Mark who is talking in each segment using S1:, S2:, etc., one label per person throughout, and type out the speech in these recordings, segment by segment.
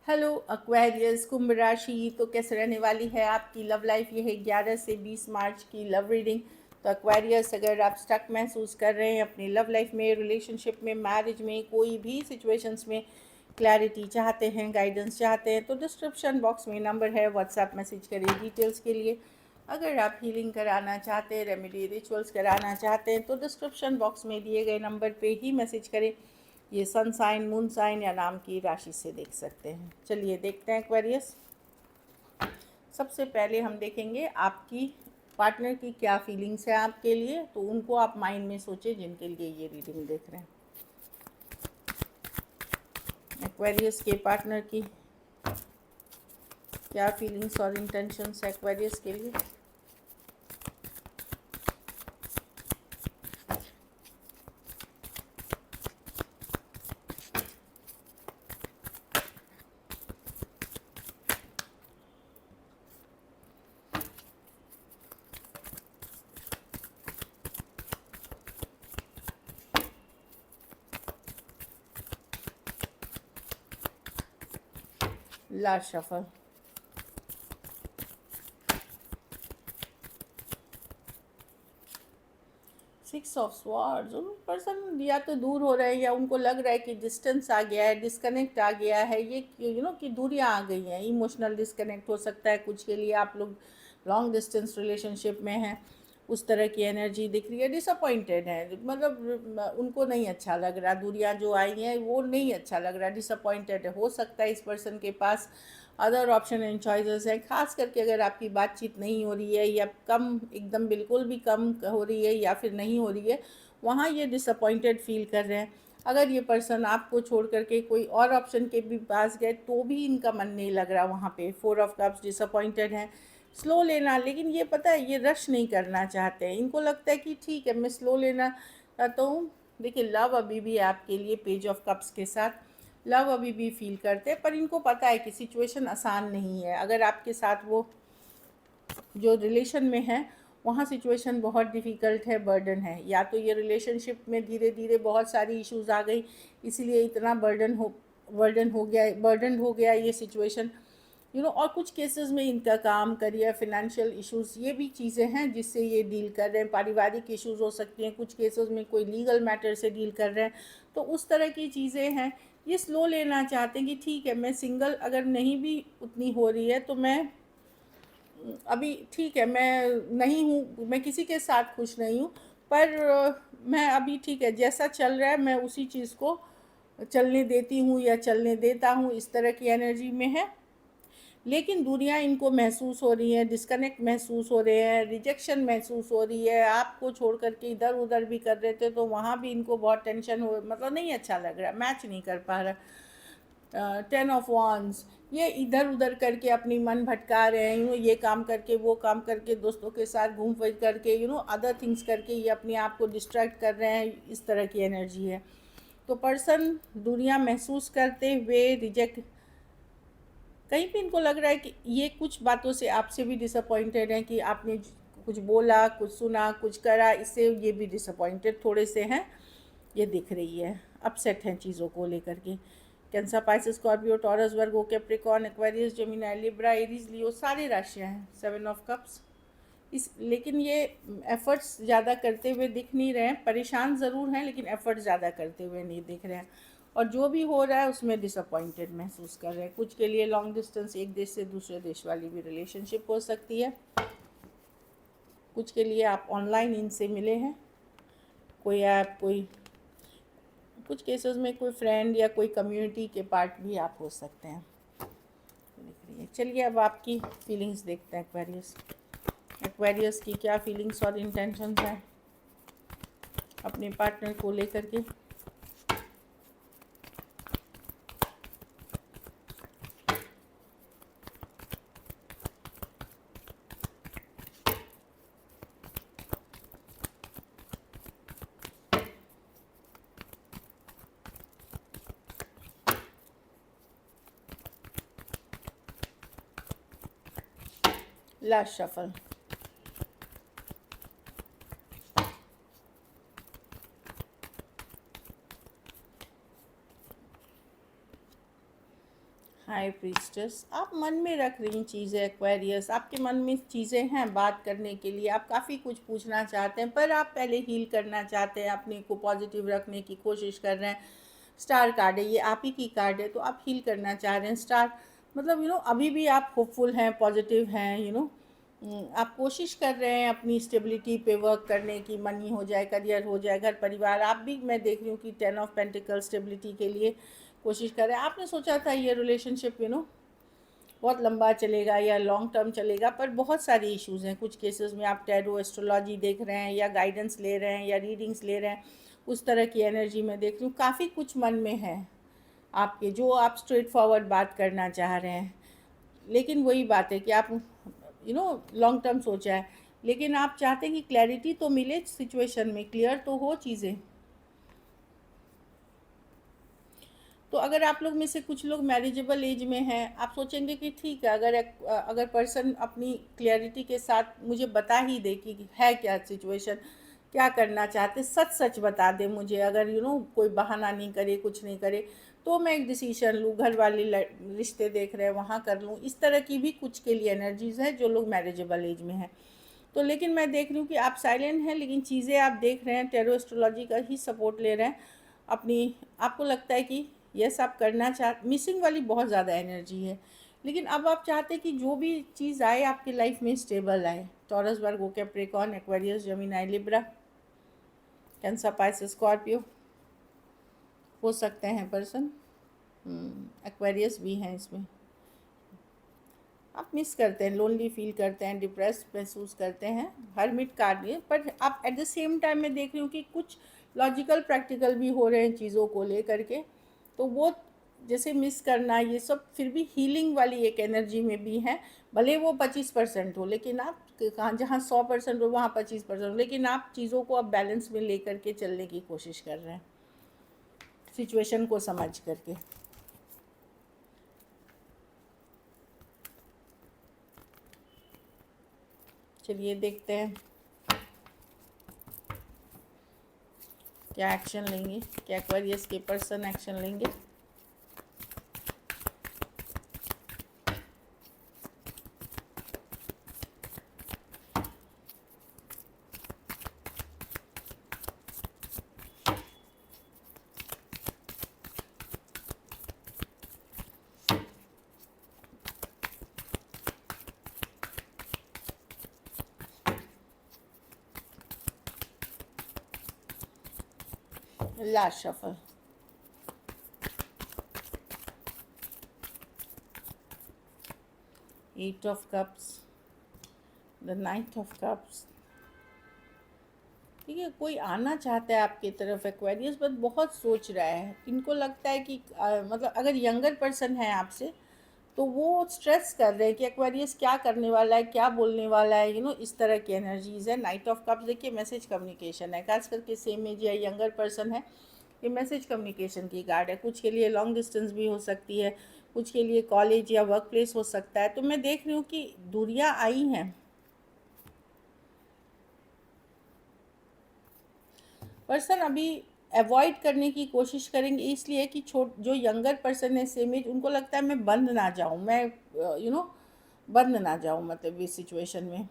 S1: Hello Aquarius कुंभ राशि। तो कैसे रहने वाली है आपकी लव लाइफ? ये है 11 से 20 मार्च की लव रीडिंग। तो एक्वेरियस, अगर आप स्टक महसूस कर रहे हैं अपनी लव लाइफ में, रिलेशनशिप में, मैरिज में, कोई भी सिचुएशंस में क्लैरिटी चाहते हैं, गाइडेंस चाहते हैं, तो डिस्क्रिप्शन बॉक्स में नंबर है, व्हाट्सएप मैसेज करिए डिटेल्स के लिए। अगर आप हीलिंग कराना चाहते हैं, रेमेडी रिचुअल्स कराना चाहते हैं, तो डिस्क्रिप्शन बॉक्स में दिए गए नंबर पे ही मैसेज करें। ये सन साइन, मून साइन या नाम की राशि से देख सकते हैं। चलिए देखते हैं एक्वेरियस। सबसे पहले हम देखेंगे आपकी पार्टनर की क्या फीलिंग्स है आपके लिए, तो उनको आप माइंड में सोचें जिनके लिए ये रीडिंग देख रहे हैं। एक्वेरियस के पार्टनर की क्या फीलिंग्स और इंटेंशंस है एक्वेरियस के लिए। Last shuffle. Six of swords. उन पर्सन या तो दूर हो रहे हैं या उनको लग रहा है कि डिस्टेंस आ गया है, डिस्कनेक्ट आ गया है, ये कि दूरियां आ गई हैं। इमोशनल डिस्कनेक्ट हो सकता है कुछ के लिए, आप लोग लॉन्ग डिस्टेंस रिलेशनशिप में हैं, उस तरह की एनर्जी दिख रही है। डिसअपॉइंटेड है, मतलब उनको नहीं अच्छा लग रहा, दूरियां जो आई हैं वो नहीं अच्छा लग रहा, डिसअपॉइंटेड है। हो सकता है इस पर्सन के पास अदर ऑप्शन एंड चॉइसेस हैं, खास करके अगर आपकी बातचीत नहीं हो रही है या कम, एकदम बिल्कुल भी कम हो रही है या फिर नहीं हो रही है, वहाँ ये डिसअपॉइंटेड फील कर रहे हैं। अगर ये पर्सन आपको छोड़ करके कोई और ऑप्शन के भी पास गए तो भी इनका मन नहीं लग रहा वहाँ पे। 4 ऑफ कप्स, डिसअपॉइंटेड हैं। स्लो लेना, लेकिन ये पता है ये रश नहीं करना चाहते हैं। इनको लगता है कि ठीक है मैं स्लो लेना चाहता हूँ। देखिए लव अभी भी आपके लिए पेज ऑफ कप्स के साथ लव अभी भी फील करते हैं, पर इनको पता है कि सिचुएशन आसान नहीं है। अगर आपके साथ वो जो रिलेशन में है वहाँ सिचुएशन बहुत डिफ़िकल्ट है, बर्डन है, या तो ये रिलेशनशिप में धीरे धीरे बहुत सारी इश्यूज़ आ गई इसीलिए इतना बर्डन हो गया ये सिचुएशन। और कुछ केसेस में इनका काम, करियर, फिनेंशियल इश्यूज, ये भी चीज़ें हैं जिससे ये डील कर रहे हैं। पारिवारिक इश्यूज हो सकती हैं, कुछ केसेस में कोई लीगल मैटर से डील कर रहे हैं, तो उस तरह की चीज़ें हैं। ये स्लो लेना चाहते हैं कि ठीक है मैं सिंगल अगर नहीं भी उतनी हो रही है तो मैं अभी ठीक है, मैं नहीं हूँ, मैं किसी के साथ खुश नहीं हूँ, पर मैं अभी ठीक है, जैसा चल रहा है मैं उसी चीज़ को चलने देती हूँ या चलने देता हूँ, इस तरह की एनर्जी में है। लेकिन दूरियां इनको महसूस हो रही हैं, डिस्कनेक्ट महसूस हो रहे हैं, रिजेक्शन महसूस हो रही है। आपको छोड़ करके इधर उधर भी कर रहे थे तो वहाँ भी इनको बहुत टेंशन हो, मतलब नहीं अच्छा लग रहा, मैच नहीं कर पा रहा। 10 ऑफ वांड्स, ये इधर उधर करके अपनी मन भटका रहे हैं, ये काम करके वो काम करके, दोस्तों के साथ घूम फिर करके, अदर थिंग्स करके ये अपने आप को डिस्ट्रैक्ट कर रहे हैं, इस तरह की एनर्जी है। तो पर्सन दूरियां महसूस करते हुए, रिजेक्ट, कहीं पे इनको लग रहा है कि ये कुछ बातों से आपसे भी डिसअपॉइंटेड हैं कि आपने कुछ बोला, कुछ सुना, कुछ करा, इससे ये भी डिसअपॉइंटेड थोड़े से हैं, ये दिख रही है। अपसेट हैं चीज़ों को लेकर के। Cancer, Pisces, Scorpio, Taurus, Virgo, Capricorn, Aquarius, Gemini, Libra, Aries, Leo, सारी राशियाँ हैं। 7 ऑफ कप्स। लेकिन ये एफ़र्ट्स ज़्यादा करते हुए दिख नहीं रहे हैं, परेशान ज़रूर हैं लेकिन एफ़र्ट्स ज़्यादा करते हुए नहीं दिख रहे हैं। और जो भी हो रहा है उसमें डिसअपॉइंटेड महसूस कर रहे हैं। कुछ के लिए लॉन्ग डिस्टेंस, एक देश से दूसरे देश वाली भी रिलेशनशिप हो सकती है। कुछ के लिए आप ऑनलाइन इनसे मिले हैं, कोई ऐप, कोई कुछ केसेस में कोई फ्रेंड या कोई कम्युनिटी के पार्ट भी आप हो सकते हैं। चलिए अब आपकी फीलिंग्स देखते हैं एक्वेरियस। एक्वेरियस की क्या फीलिंग्स और इंटेंशंस हैं अपने पार्टनर को लेकर के। Last shuffle. हाई प्रीस्टेस, आप मन में रख रही चीज़ें एक्वेरियस, आपके मन में चीज़ें हैं बात करने के लिए, आप काफ़ी कुछ पूछना चाहते हैं, पर आप पहले हील करना चाहते हैं, अपने को पॉजिटिव रखने की कोशिश कर रहे हैं। स्टार कार्ड है, ये आप ही की कार्ड है, तो आप हील करना चाह रहे हैं। स्टार मतलब अभी भी आप होपफुल हैं, पॉजिटिव हैं, आप कोशिश कर रहे हैं अपनी स्टेबिलिटी पे वर्क करने की, मनी हो जाए, करियर हो जाए, घर परिवार। आप भी, मैं देख रही हूँ कि 10 ऑफ पेंटिकल स्टेबिलिटी के लिए कोशिश कर रहे हैं। आपने सोचा था ये रिलेशनशिप बहुत लंबा चलेगा या लॉन्ग टर्म चलेगा, पर बहुत सारी इश्यूज़ हैं। कुछ केसेस में आप टैरो एस्ट्रोलॉजी देख रहे हैं, या गाइडेंस ले रहे हैं, या रीडिंग्स ले रहे हैं, उस तरह की एनर्जी में देख रही हूँ। काफ़ी कुछ मन में है आपके, जो आप स्ट्रेट फॉरवर्ड बात करना चाह रहे हैं। लेकिन वही बात है कि आप लॉन्ग टर्म सोचा है, लेकिन आप चाहते हैं कि क्लैरिटी तो मिले सिचुएशन में, क्लियर तो हो चीज़ें। तो अगर आप लोग में से कुछ लोग मैरिजेबल एज में हैं, आप सोचेंगे कि ठीक है, अगर पर्सन अपनी क्लैरिटी के साथ मुझे बता ही दे कि है क्या सिचुएशन, क्या करना चाहते, सच सच बता दे मुझे, अगर कोई बहाना नहीं करे, कुछ नहीं करे, तो मैं एक डिसीजन लूँ, घर वाले रिश्ते देख रहे हैं वहाँ कर लूँ। इस तरह की भी कुछ के लिए एनर्जीज़ है जो लोग मैरिजेबल एज में हैं। तो लेकिन मैं देख रही हूँ कि आप साइलेंट हैं, लेकिन चीज़ें आप देख रहे हैं, टेरो एस्ट्रोलॉजी का ही सपोर्ट ले रहे हैं अपनी। आपको लगता है कि यस आप करना मिसिंग वाली बहुत ज़्यादा एनर्जी है, लेकिन अब आप चाहते हैं कि जो भी चीज़ आए आपकी लाइफ में स्टेबल आए। Taurus, Virgo, Capricorn, Aquarius, Gemini, Libra, Cancer, Pisces, Scorpio हो सकते हैं पर्सन। एक्वेरियस भी हैं इसमें। आप मिस करते हैं, लोनली फील करते हैं, डिप्रेस्ड महसूस करते हैं। हरमिट कार्ड है, पर आप एट द सेम टाइम मैं देख रही हूँ कि कुछ लॉजिकल प्रैक्टिकल भी हो रहे हैं चीज़ों को लेकर के। तो वो जैसे मिस करना, ये सब फिर भी हीलिंग वाली एक एनर्जी में भी है। भले वो 25% हो, लेकिन आप कहाँ, जहाँ 100% हो वहाँ 25% हो, लेकिन आप चीज़ों को अब बैलेंस में लेकर के चलने की कोशिश कर रहे हैं, सिचुएशन को समझ करके। चलिए देखते हैं क्या एक्शन लेंगे, क्या एक्वेरियस के पर्सन एक्शन लेंगे। Last shuffle, eight of cups, the knight of cups. ठीक है, कोई आना चाहता है आपकी तरफ एक्वेरियस, बट बहुत सोच रहा है। इनको लगता है कि मतलब अगर यंगर पर्सन है आपसे, तो वो स्ट्रेस कर रहे हैं कि एक्वेरियस क्या करने वाला है, क्या बोलने वाला है, इस तरह की एनर्जीज है। नाइट ऑफ कप्स देखिए मैसेज कम्युनिकेशन है, खास करके सेम एज या यंगर पर्सन है, ये मैसेज कम्युनिकेशन की कार्ड है। कुछ के लिए लॉन्ग डिस्टेंस भी हो सकती है, कुछ के लिए कॉलेज या वर्क प्लेस हो सकता है। तो मैं देख रही हूँ कि दूरियाँ आई हैं। पर्सन अभी अवॉइड करने की कोशिश करेंगे, इसलिए कि जो यंगर पर्सन है सेम एज, उनको लगता है मैं बंद ना जाऊँ, मैं बंद ना जाऊँ, मतलब इस सिचुएशन में,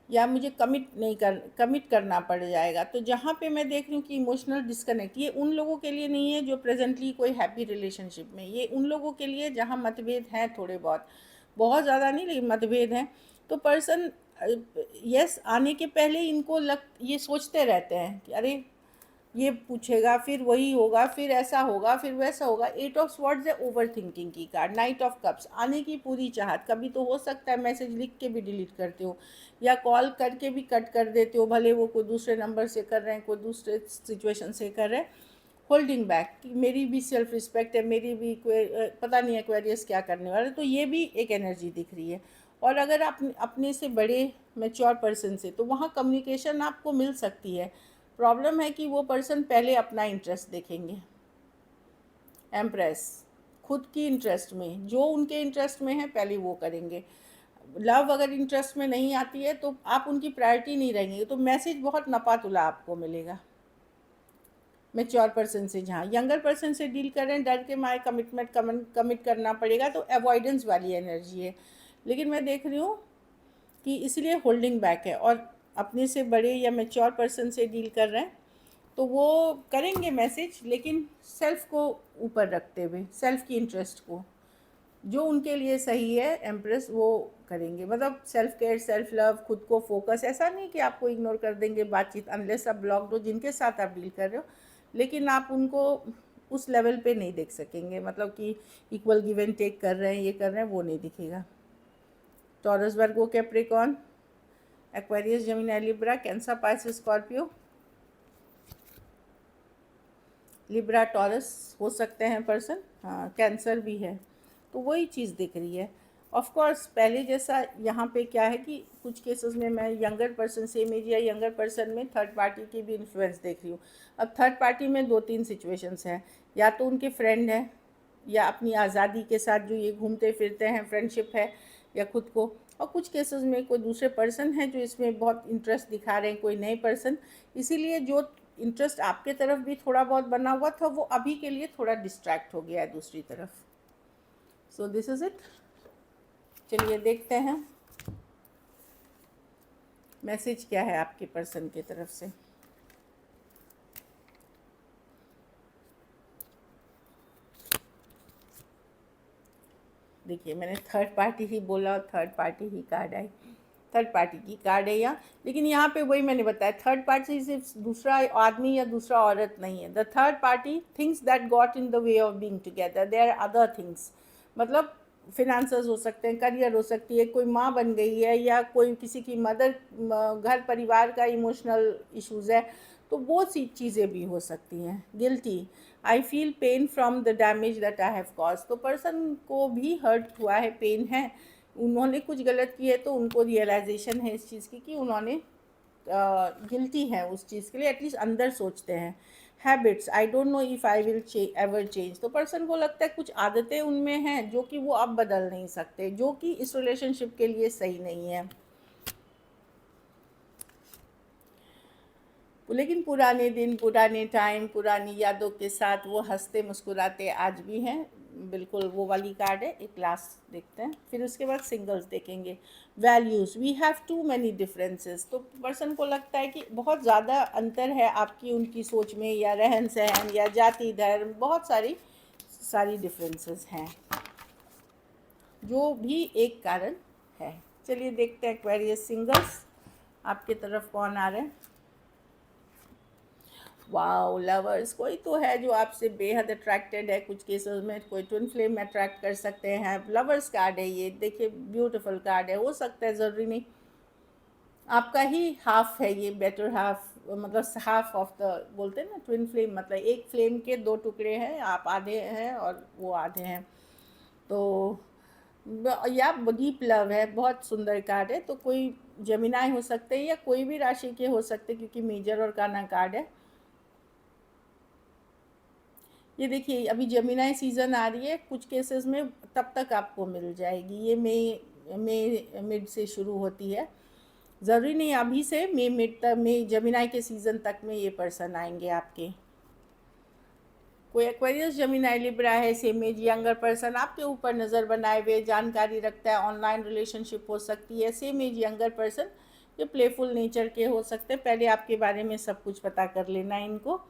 S1: या मुझे कमिट करना पड़ जाएगा। तो जहाँ पे मैं देख रही हूँ कि इमोशनल डिस्कनेक्ट, ये उन लोगों के लिए नहीं है जो प्रेजेंटली कोई हैप्पी रिलेशनशिप में, ये उन लोगों के लिए जहाँ मतभेद हैं थोड़े बहुत, बहुत ज़्यादा नहीं लेकिन मतभेद हैं। तो पर्सन यस आने के पहले इनको ये सोचते रहते हैं कि अरे ये पूछेगा, फिर वही होगा, फिर ऐसा होगा, फिर वैसा होगा। एट ऑफ स्वॉर्ड्स है ओवर थिंकिंग की कार्ड। नाइट ऑफ कप्स, आने की पूरी चाहत। कभी तो हो सकता है मैसेज लिख के भी डिलीट करते हो, या कॉल करके भी कट कर देते हो, भले वो कोई दूसरे नंबर से कर रहे हैं, कोई दूसरे सिचुएशन से कर रहे हैं। होल्डिंग बैक, मेरी भी सेल्फ रिस्पेक्ट है, मेरी भी कोई पता नहीं एक्वेरियस क्या करने वाला है। तो ये भी एक एनर्जी दिख रही है। और अगर आप अपने से बड़े मैच्योर पर्सन से, तो वहाँ कम्युनिकेशन आपको मिल सकती है। प्रॉब्लम है कि वो पर्सन पहले अपना इंटरेस्ट देखेंगे। एम्प्रेस, खुद की इंटरेस्ट में, जो उनके इंटरेस्ट में है पहले वो करेंगे। लव अगर इंटरेस्ट में नहीं आती है तो आप उनकी प्रायोरिटी नहीं रहेंगे, तो मैसेज बहुत नपा तुला आपको मिलेगा। मैच्योर पर्सन से, जहाँ यंगर पर्सन से डील कर रहे हैं डर के मारे कमिट करना पड़ेगा, तो अवॉइडेंस वाली एनर्जी है। लेकिन मैं देख रही हूँ कि इसलिए होल्डिंग बैक है, और अपने से बड़े या मैच्योर पर्सन से डील कर रहे हैं तो वो करेंगे मैसेज, लेकिन सेल्फ को ऊपर रखते हुए, सेल्फ की इंटरेस्ट को, जो उनके लिए सही है एम्प्रेस वो करेंगे। मतलब सेल्फ केयर, सेल्फ लव, खुद को फोकस, ऐसा नहीं कि आपको इग्नोर कर देंगे बातचीत, अनलेस आप ब्लॉक्ड हो जिनके साथ आप डील कर रहे हो, लेकिन आप उनको उस लेवल पे नहीं देख सकेंगे, मतलब कि इक्वल गिव एंड टेक कर रहे हैं, ये कर रहे हैं, वो नहीं दिखेगा। Taurus, Virgo, Capricorn, Aquarius, Gemini, Libra, Cancer, Pisces, Scorpio, Libra, Taurus हो सकते हैं पर्सन, हाँ कैंसर भी है, तो वही चीज़ दिख रही है। ऑफ कोर्स पहले जैसा यहाँ पे क्या है कि कुछ केसेस में मैं यंगर पर्सन, सेम एज या यंगर पर्सन में थर्ड पार्टी की भी इन्फ्लुएंस देख रही हूँ। अब थर्ड पार्टी में 2-3 सिचुएशंस हैं, या तो उनके फ्रेंड है, या अपनी आज़ादी के साथ जो ये घूमते फिरते हैं फ्रेंडशिप है, या खुद को, और कुछ केसेस में कोई दूसरे पर्सन है जो इसमें बहुत इंटरेस्ट दिखा रहे हैं, कोई नए पर्सन। इसीलिए जो इंटरेस्ट आपके तरफ भी थोड़ा बहुत बना हुआ था वो अभी के लिए थोड़ा डिस्ट्रैक्ट हो गया है दूसरी तरफ। सो दिस इज़ इट। चलिए देखते हैं मैसेज क्या है आपके पर्सन की तरफ से। देखिए मैंने थर्ड पार्टी ही बोला और थर्ड पार्टी ही कार्ड आई, थर्ड पार्टी की कार्ड है यहाँ। लेकिन यहाँ पे वही मैंने बताया, थर्ड पार्टी सिर्फ दूसरा आदमी या दूसरा औरत नहीं है। The third party things that got in the way of being together, there are other things, मतलब फिनेंसेस हो सकते हैं, करियर हो सकती है, कोई माँ बन गई है, या कोई किसी की मदर, घर परिवार का इमोशनल इश्यूज़ है, तो वो सी चीज़ें भी हो सकती हैं। Guilty, I feel pain from the damage that I have cause, तो पर्सन को भी हर्ट हुआ है, पेन है, उन्होंने कुछ गलत की है, तो उनको रियलाइजेशन है इस चीज़ की कि उन्होंने गिल्टी है उस चीज़ के लिए, एटलीस्ट अंदर सोचते हैं। Habits, I don't know if I will ever change, तो पर्सन को लगता है कुछ आदतें उनमें हैं जो कि वो अब बदल नहीं सकते, जो कि इस रिलेशनशिप के लिए सही नहीं है। लेकिन पुराने दिन, पुराने टाइम, पुरानी यादों के साथ वो हंसते मुस्कुराते आज भी हैं, बिल्कुल वो वाली कार्ड है। एक लास्ट देखते हैं, फिर उसके बाद सिंगल्स देखेंगे। Values, we have too many differences, तो पर्सन को लगता है कि बहुत ज़्यादा अंतर है आपकी उनकी सोच में, या रहन सहन, या जाति धर्म, बहुत सारी डिफरेंसेस हैं, जो भी एक कारण है। चलिए देखते हैं एक्वेरियस सिंगल्स आपके तरफ कौन आ रहे हैं। वाओ, लवर्स, कोई तो है जो आपसे बेहद अट्रैक्टेड है, कुछ केसेस में कोई ट्विन फ्लेम अट्रैक्ट कर सकते हैं। लवर्स कार्ड है ये, देखिए ब्यूटीफुल कार्ड है, हो सकता है, ज़रूरी नहीं, आपका ही हाफ है ये, बेटर हाफ, मतलब हाफ ऑफ द, बोलते हैं ना ट्विन फ्लेम, मतलब एक फ्लेम के 2 टुकड़े हैं, आप आधे हैं और वो आधे हैं, तो या डीप लव है, बहुत सुंदर कार्ड है। तो कोई जेमिनाई हो सकते हैं, या कोई भी राशि के हो सकते हैं, क्योंकि मेजर और काना कार्ड है। ये देखिए अभी जेमिनाई सीज़न आ रही है, कुछ केसेस में तब तक आपको मिल जाएगी, ये मई मिड से शुरू होती है, ज़रूरी नहीं अभी से, मई मिड तक, मई जेमिनाई के सीज़न तक में ये पर्सन आएंगे आपके। कोई एक्वेरियस, जेमिनाई, लिब्रा है, सेम एज यंगर पर्सन, आपके ऊपर नज़र बनाए हुए, जानकारी रखता है, ऑनलाइन रिलेशनशिप हो सकती है, सेम एज यंगर पर्सन, ये प्लेफुल नेचर के हो सकते हैं। पहले आपके बारे में सब कुछ पता कर लेना इनको,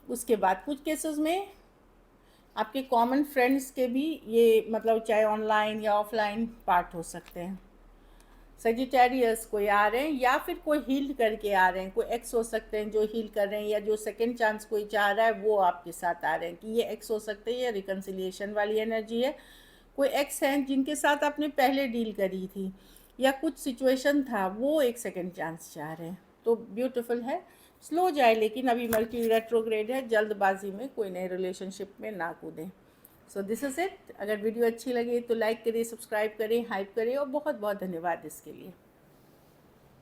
S1: उसके बाद कुछ केसेस में आपके कॉमन फ्रेंड्स के भी ये, मतलब चाहे ऑनलाइन या ऑफलाइन पार्ट हो सकते हैं। सजिटेरियस कोई आ रहे हैं, या फिर कोई हील करके आ रहे हैं, कोई एक्स हो सकते हैं जो हील कर रहे हैं, या जो सेकंड चांस कोई चाह रहा है वो आपके साथ आ रहे हैं, कि ये एक्स हो सकते हैं, या रिकन्सिलिएशन वाली एनर्जी है। कोई एक्स हैं जिनके साथ आपने पहले डील करी थी, या कुछ सिचुएशन था, वो एक सेकंड चांस चाह रहे हैं, तो ब्यूटीफुल है। स्लो जाए, लेकिन अभी मर्क्यूरी रेट्रोग्रेड है, जल्दबाजी में कोई नए रिलेशनशिप में ना कूदें। So this is it. अगर वीडियो अच्छी लगे तो लाइक करिए, सब्सक्राइब करें, हाइप करें, और बहुत बहुत धन्यवाद इसके लिए।